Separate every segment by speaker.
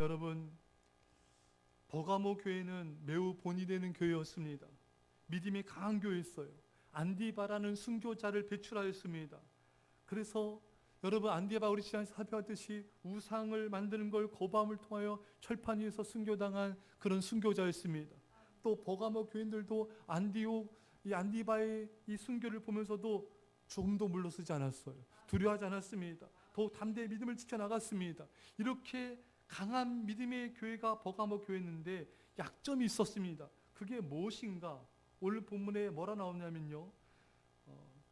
Speaker 1: 여러분, 버가모 교회는 매우 본이 되는 교회였습니다. 믿음이 강한 교회였어요. 안디바라는 순교자를 배출하였습니다. 그래서 여러분, 안디바 우리 지난 살펴봤듯이 우상을 만드는 걸 거부함을 통하여 철판 위에서 순교당한 그런 순교자였습니다. 또 버가모 교인들도 이 안디바의 이 순교를 보면서도 조금도 물러서지 않았어요. 두려워하지 않았습니다. 더욱 담대히 믿음을 지켜나갔습니다. 이렇게 강한 믿음의 교회가 버가모 교회였는데 약점이 있었습니다. 그게 무엇인가? 오늘 본문에 뭐라 나오냐면요,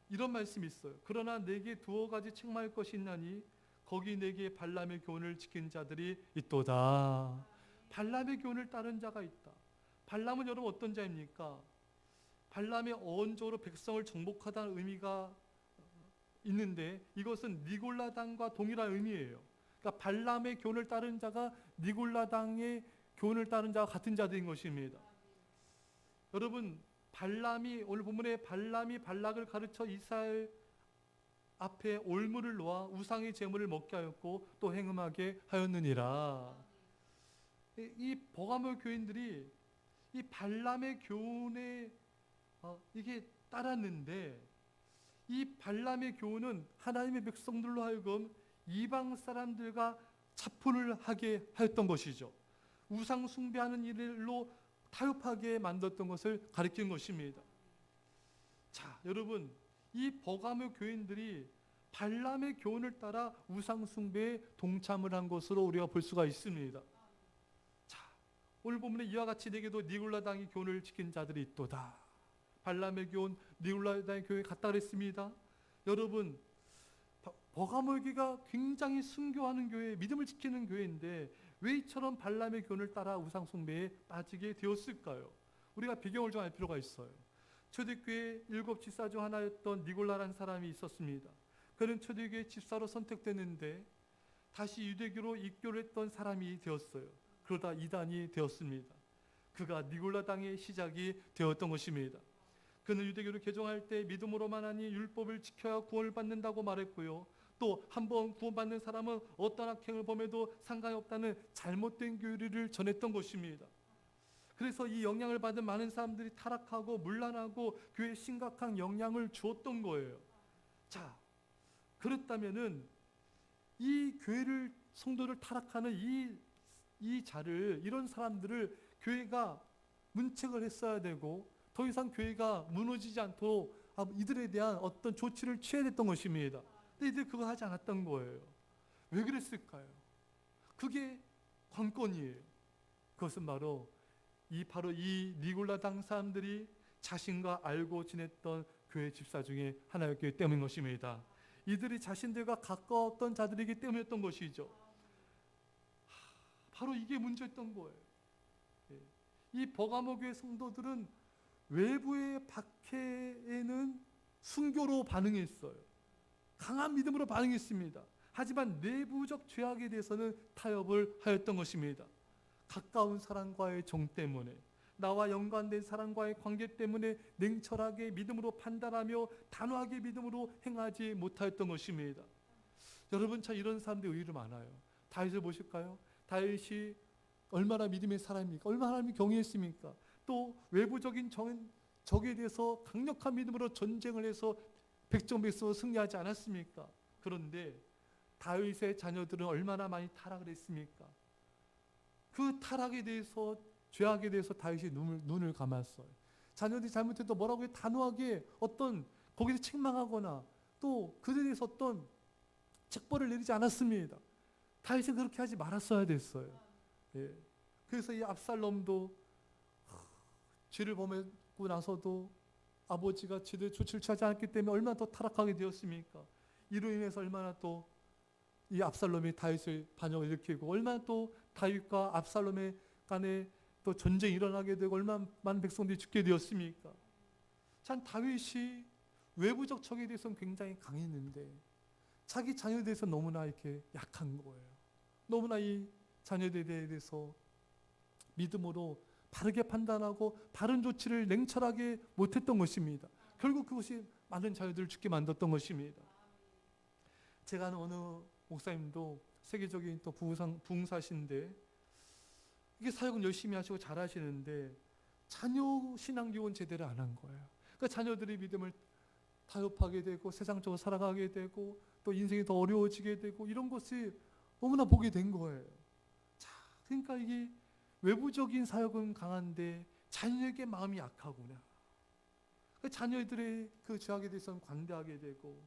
Speaker 1: 이런 말씀이 있어요. 그러나 내게 두어 가지 책망할 것이 있나니 거기 내게 발람의 교훈을 지킨 자들이 있도다. 발람의 교훈을 따른 자가 있다. 발람은 여러분 어떤 자입니까? 발람의 어원적으로 백성을 정복하다는 의미가 있는데 이것은 니골라당과 동일한 의미예요. 그러니까 발람의 교훈을 따른 자가 니골라당의 교훈을 따른 자와 같은 자들인 것입니다. 여러분, 발람이 오늘 본문에 발람이 발락을 가르쳐 이스라엘 앞에 올무를 놓아 우상의 제물을 먹게 하였고 또 행음하게 하였느니라. 이 버가모 교인들이 이 발람의 교훈에 이게 따랐는데 이 발람의 교훈은 하나님의 백성들로 하여금 이방 사람들과 차별을 하게 하였던 것이죠. 우상 숭배하는 일로 타협하게 만들었던 것을 가리킨 것입니다. 자, 여러분, 이 버가모 교인들이 발람의 교훈을 따라 우상 숭배에 동참을 한 것으로 우리가 볼 수가 있습니다. 자, 오늘 본문에 이와 같이 내게도 니골라당의 교훈을 지킨 자들이 있도다. 발람의 교훈, 니골라당의 교회에 갔다 그랬습니다. 여러분, 버가모 교회가 굉장히 순교하는 교회, 믿음을 지키는 교회인데 왜 이처럼 발람의 교훈을 따라 우상 숭배에 빠지게 되었을까요? 우리가 배경을 좀 알 필요가 있어요. 초대교회 7 집사 중 하나였던 니골라라는 사람이 있었습니다. 그는 초대교회 집사로 선택됐는데 다시 유대교로 입교를 했던 사람이 되었어요. 그러다 이단이 되었습니다. 그가 니골라당의 시작이 되었던 것입니다. 그는 유대교를 개종할 때 믿음으로만 하니 율법을 지켜야 구원을 받는다고 말했고요. 또 한 번 구원받는 사람은 어떤 악행을 범해도 상관이 없다는 잘못된 교리를 전했던 것입니다. 그래서 이 영향을 받은 많은 사람들이 타락하고 문란하고 교회에 심각한 영향을 주었던 거예요. 자, 그렇다면은 이 교회를 성도를 타락하는 이런 사람들을 교회가 문책을 했어야 되고 더 이상 교회가 무너지지 않도록 이들에 대한 어떤 조치를 취해야 됐던 것입니다. 근데 이들 그거 하지 않았던 거예요. 왜 그랬을까요? 그게 관건이에요. 그것은 바로 이 니골라당 사람들이 자신과 알고 지냈던 교회 집사 중에 하나였기 때문인 것입니다. 이들이 자신들과 가까웠던 자들이기 때문이었던 것이죠. 바로 이게 문제였던 거예요. 이 버가모 교회 성도들은 외부의 박해에는 순교로 반응했어요. 강한 믿음으로 반응했습니다. 하지만 내부적 죄악에 대해서는 타협을 하였던 것입니다. 가까운 사람과의 정 때문에, 나와 연관된 사람과의 관계 때문에 냉철하게 믿음으로 판단하며 단호하게 믿음으로 행하지 못하였던 것입니다. 여러분, 참 이런 사람들이 의외로 많아요. 다윗을 보실까요? 다윗이 얼마나 믿음의 사람입니까? 얼마나 하나님을 경외했습니까? 또 외부적인 적에 대해서 강력한 믿음으로 전쟁을 해서 백성을 승리하지 않았습니까? 그런데 다윗의 자녀들은 얼마나 많이 타락을 했습니까? 그 타락에 대해서, 죄악에 대해서 다윗이 눈을 감았어요. 자녀들이 잘못해도 뭐라고 해 단호하게 거기서 책망하거나 또 그들에 대해서 어떤 책벌을 내리지 않았습니다. 다윗은 그렇게 하지 말았어야 됐어요. 예. 그래서 이 압살롬도 죄를 범하고 나서도 아버지가 제대로 조치를 취하지 않았기 때문에 얼마나 더 타락하게 되었습니까? 이로 인해서 얼마나 또 이 압살롬이 다윗의 반역을 일으키고 얼마나 또 다윗과 압살롬의 간에 또 전쟁이 일어나게 되고 얼마나 많은 백성들이 죽게 되었습니까? 참 다윗이 외부적 적에 대해서는 굉장히 강했는데 자기 자녀에 대해서 너무나 이렇게 약한 거예요. 너무나 이 자녀들에 대해서 믿음으로 바르게 판단하고 바른 조치를 냉철하게 못했던 것입니다. 결국 그것이 많은 자녀들을 죽게 만들었던 것입니다. 제가 아는 어느 목사님도 세계적인 또 부흥사신데 이게 사역은 열심히 하시고 잘하시는데 자녀 신앙교육은 제대로 안 한 거예요. 그러니까 자녀들의 믿음을 타협하게 되고 세상적으로 살아가게 되고 또 인생이 더 어려워지게 되고 이런 것이 너무나 보게 된 거예요. 자, 그러니까 이게 외부적인 사역은 강한데 자녀에게 마음이 약하구나. 그 자녀들의 그 죄악에 대해서는 관대하게 되고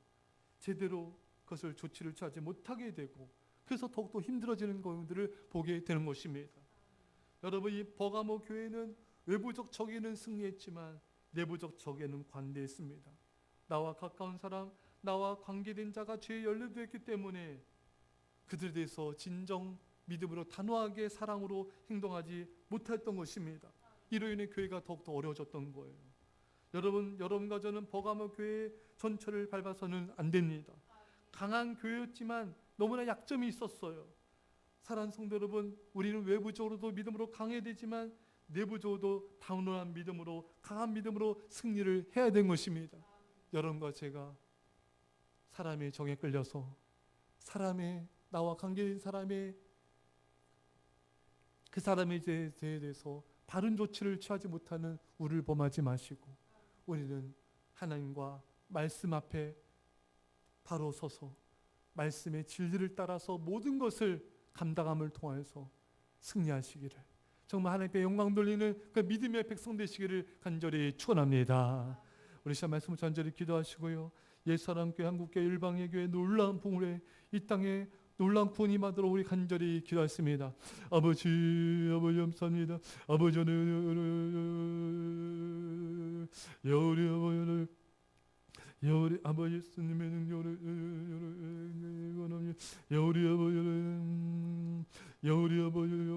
Speaker 1: 제대로 그것을 조치를 취하지 못하게 되고 그래서 더욱더 힘들어지는 것들을 보게 되는 것입니다. 여러분, 이 버가모 교회는 외부적 적에는 승리했지만 내부적 적에는 관대했습니다. 나와 가까운 사람, 나와 관계된 자가 죄에 연루되었기 때문에 그들에 대해서 진정 믿음으로 단호하게 사랑으로 행동하지 못했던 것입니다. 이로 인해 교회가 더욱더 어려워졌던 거예요. 여러분과 저는 버가모 교회의 전철을 밟아서는 안 됩니다. 강한 교회였지만 너무나 약점이 있었어요. 사랑하는 성도 여러분, 우리는 외부적으로도 믿음으로 강해야 되지만 내부적으로도 단호한 믿음으로, 강한 믿음으로 승리를 해야 되는 것입니다. 여러분과 제가 사람의 정에 끌려서 사람의, 나와 관계된 사람의 그 사람의 죄에 대해서 바른 조치를 취하지 못하는 우리를 범하지 마시고 우리는 하나님과 말씀 앞에 바로 서서 말씀의 진리를 따라서 모든 것을 감당함을 통하여서 승리하시기를, 정말 하나님께 영광 돌리는 그 믿음의 백성 되시기를 간절히 축원합니다. 우리 시간 말씀을 간절히 기도하시고요. 옛사람교회, 한국교회, 일방의 교회 놀라운 부흥을 이 땅에 놀라운 구원이 임하도록 우리 간절히 기도했습니다. 아버지 감사합니다. 아버지 우리 아버지 예수님의 능력을 우리 아버지 우리 아버지는